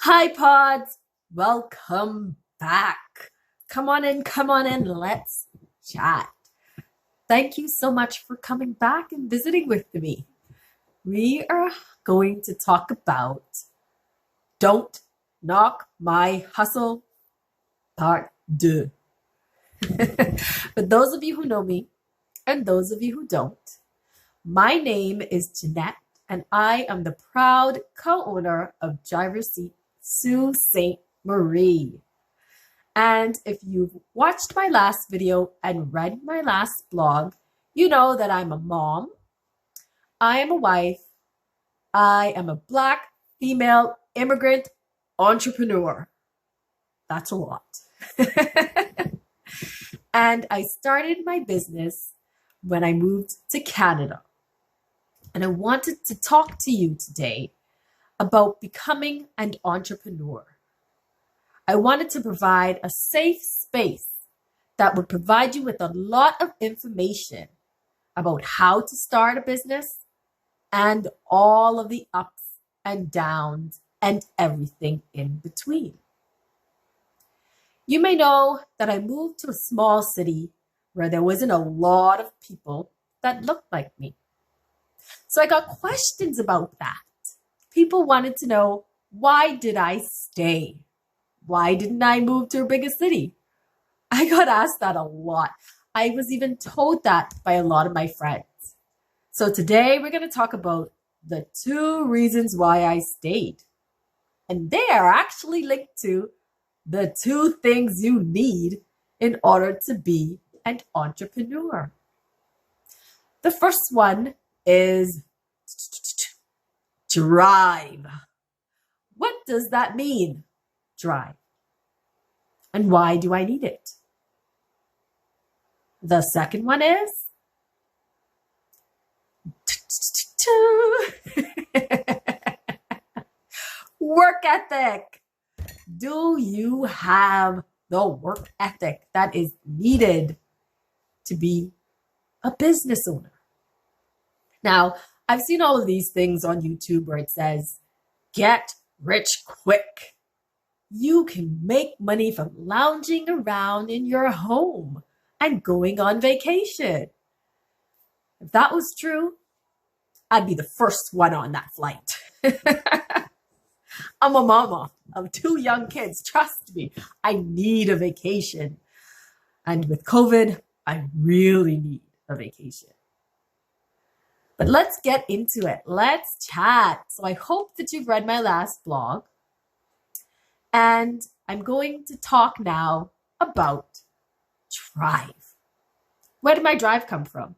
Hi, Pods. Welcome back. Come on in, let's chat. Thank you so much for coming back and visiting with me. We are going to talk about Don't Knock My Hustle, Part 2. For those of you who know me and those of you who don't, my name is Jeanette and I am the proud co-owner of Driver's Seat Sault Ste. Marie. And if you've watched my last video and read my last blog, you know that I'm a mom, I am a wife, I am a Black female immigrant entrepreneur. That's a lot. And I started my business when I moved to Canada. And I wanted to talk to you today about becoming an entrepreneur. I wanted to provide a safe space that would provide you with a lot of information about how to start a business and all of the ups and downs and everything in between. You may know that I moved to a small city where there wasn't a lot of people that looked like me. So I got questions about that. People wanted to know, why did I stay? Why didn't I move to a bigger city? I got asked that a lot. I was even told that by a lot of my friends. So today we're going to talk about the 2 reasons why I stayed. And they are actually linked to the 2 things you need in order to be an entrepreneur. The first one is drive. What does that mean? Drive. And why do I need it? The second one is work ethic. Do you have the work ethic that is needed to be a business owner? Now, I've seen all of these things on YouTube where it says, get rich quick. You can make money from lounging around in your home and going on vacation. If that was true, I'd be the first one on that flight. I'm a mama of 2 young kids. Trust me, I need a vacation. And with COVID, I really need a vacation. But let's get into it. Let's chat. So I hope that you've read my last blog. And I'm going to talk now about drive. Where did my drive come from?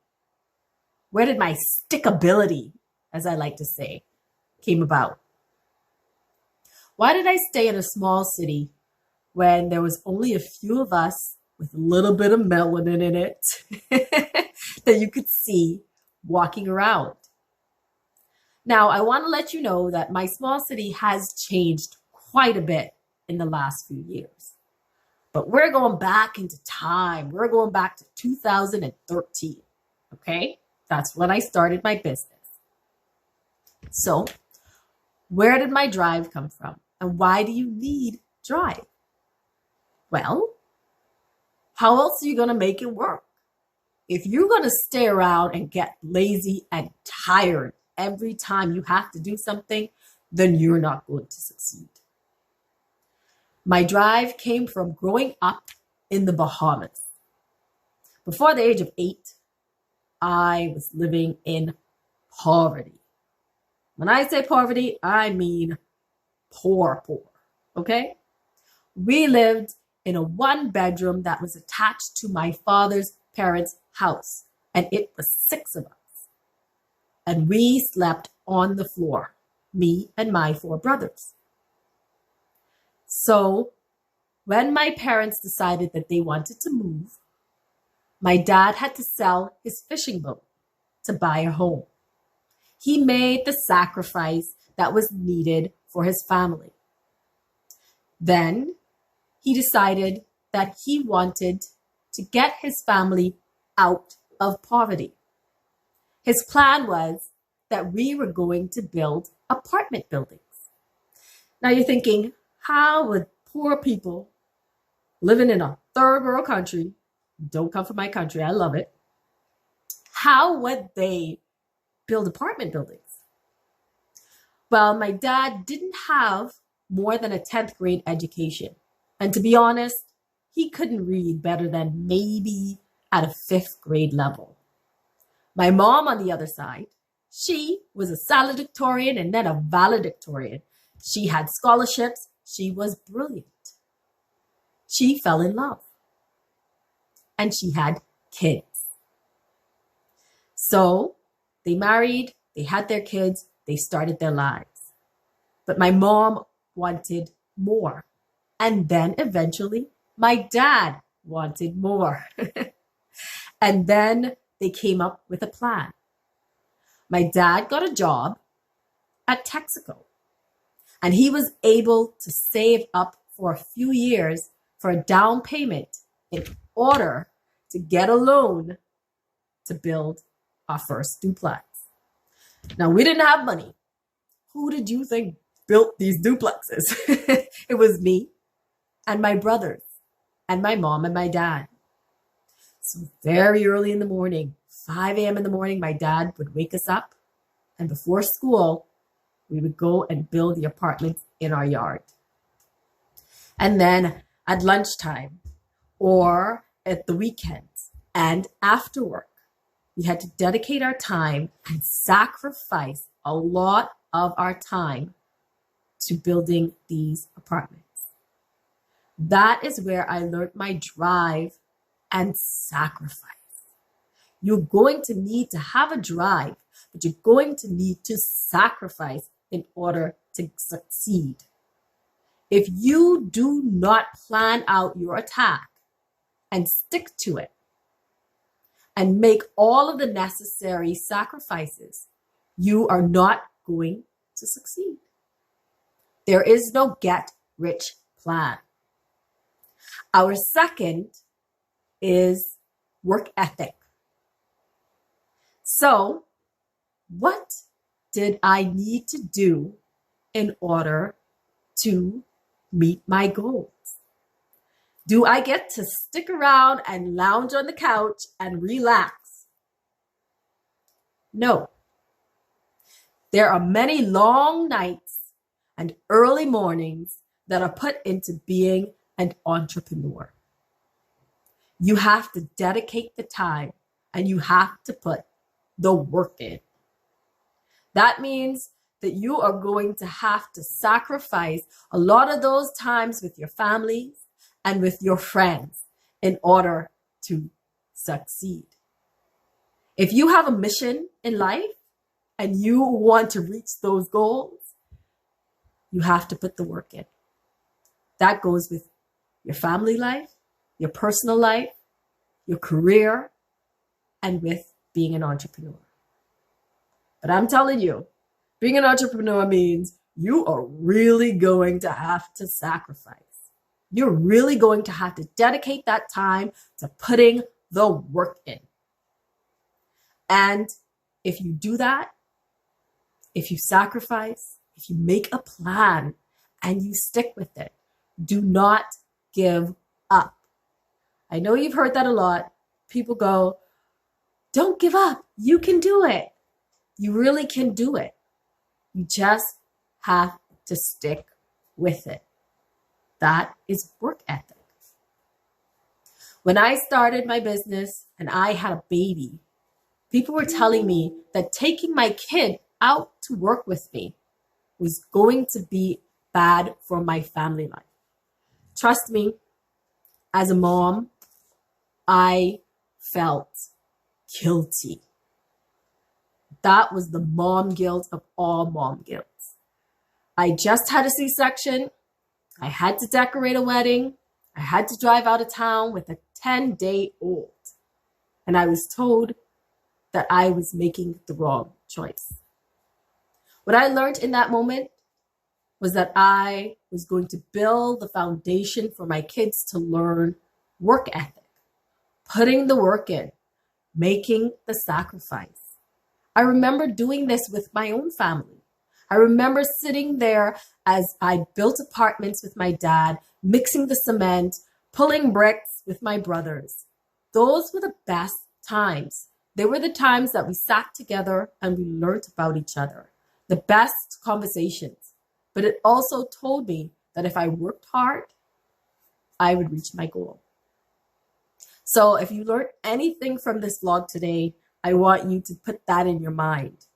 Where did my stickability, as I like to say, came about? Why did I stay in a small city when there was only a few of us with a little bit of melanin in it that you could see walking around? Now, I want to let you know that my small city has changed quite a bit in the last few years. But we're going back into time. We're going back to 2013. Okay? That's when I started my business. So, where did my drive come from? And why do you need drive? Well, how else are you going to make it work? If you're going to stay around and get lazy and tired every time you have to do something, then you're not going to succeed. My drive came from growing up in the Bahamas. Before the age of 8, I was living in poverty. When I say poverty, I mean poor, okay? We lived in a 1-bedroom that was attached to my father's parents' house, and it was 6 of us. And we slept on the floor, me and my 4 brothers. So when my parents decided that they wanted to move, my dad had to sell his fishing boat to buy a home. He made the sacrifice that was needed for his family. Then he decided that he wanted to get his family out of poverty. His plan was that we were going to build apartment buildings. Now you're thinking, how would poor people living in a third world country, don't come from my country, I love it, how would they build apartment buildings? Well, my dad didn't have more than a 10th grade education. And to be honest, he couldn't read better than maybe at a 5th grade level. My mom, on the other side, she was a salutatorian and then a valedictorian. She had scholarships. She was brilliant. She fell in love. And she had kids. So they married, they had their kids, they started their lives. But my mom wanted more. And then eventually, my dad wanted more. And then they came up with a plan. My dad got a job at Texaco, and he was able to save up for a few years for a down payment in order to get a loan to build our first duplex. Now, we didn't have money. Who did you think built these duplexes? It was me and my brothers and my mom and my dad. So very early in the morning, 5 a.m. in the morning, my dad would wake us up, and before school, we would go and build the apartments in our yard. And then at lunchtime or at the weekends and after work, we had to dedicate our time and sacrifice a lot of our time to building these apartments. That is where I learned my drive and sacrifice. You're going to need to have a drive, but you're going to need to sacrifice in order to succeed. If you do not plan out your attack and stick to it and make all of the necessary sacrifices, you are not going to succeed. There is no get-rich plan. Our second is work ethic. So, what did I need to do in order to meet my goals? Do I get to stick around and lounge on the couch and relax? No. There are many long nights and early mornings that are put into being an entrepreneur. You have to dedicate the time and you have to put the work in. That means that you are going to have to sacrifice a lot of those times with your families and with your friends in order to succeed. If you have a mission in life and you want to reach those goals, you have to put the work in. That goes with your family life, your personal life, your career, and with being an entrepreneur. But I'm telling you, being an entrepreneur means you are really going to have to sacrifice. You're really going to have to dedicate that time to putting the work in. And if you do that, if you sacrifice, if you make a plan and you stick with it, do not give up. I know you've heard that a lot. People go, don't give up. You can do it. You really can do it. You just have to stick with it. That is work ethic. When I started my business and I had a baby, people were telling me that taking my kid out to work with me was going to be bad for my family life. Trust me, as a mom, I felt guilty. That was the mom guilt of all mom guilts. I just had a C-section. I had to decorate a wedding. I had to drive out of town with a 10-day-old. And I was told that I was making the wrong choice. What I learned in that moment was that I was going to build the foundation for my kids to learn work ethic, putting the work in, making the sacrifice. I remember doing this with my own family. I remember sitting there as I built apartments with my dad, mixing the cement, pulling bricks with my brothers. Those were the best times. They were the times that we sat together and we learned about each other. The best conversations. But it also told me that if I worked hard, I would reach my goal. So if you learned anything from this vlog today, I want you to put that in your mind.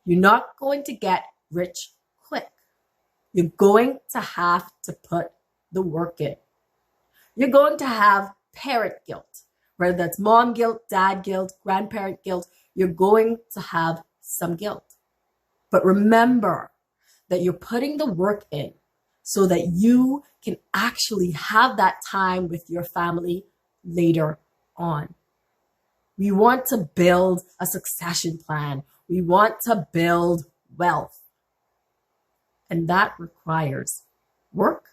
You're not going to get rich quick. You're going to have to put the work in. You're going to have parent guilt, whether that's mom guilt, dad guilt, grandparent guilt. You're going to have some guilt. But remember that you're putting the work in so that you can actually have that time with your family later on. We want to build a succession plan. We want to build wealth. And that requires work,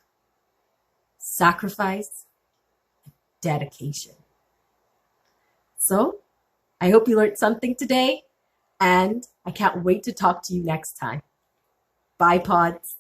sacrifice, and dedication. So I hope you learned something today, and I can't wait to talk to you next time. Bye, Pods.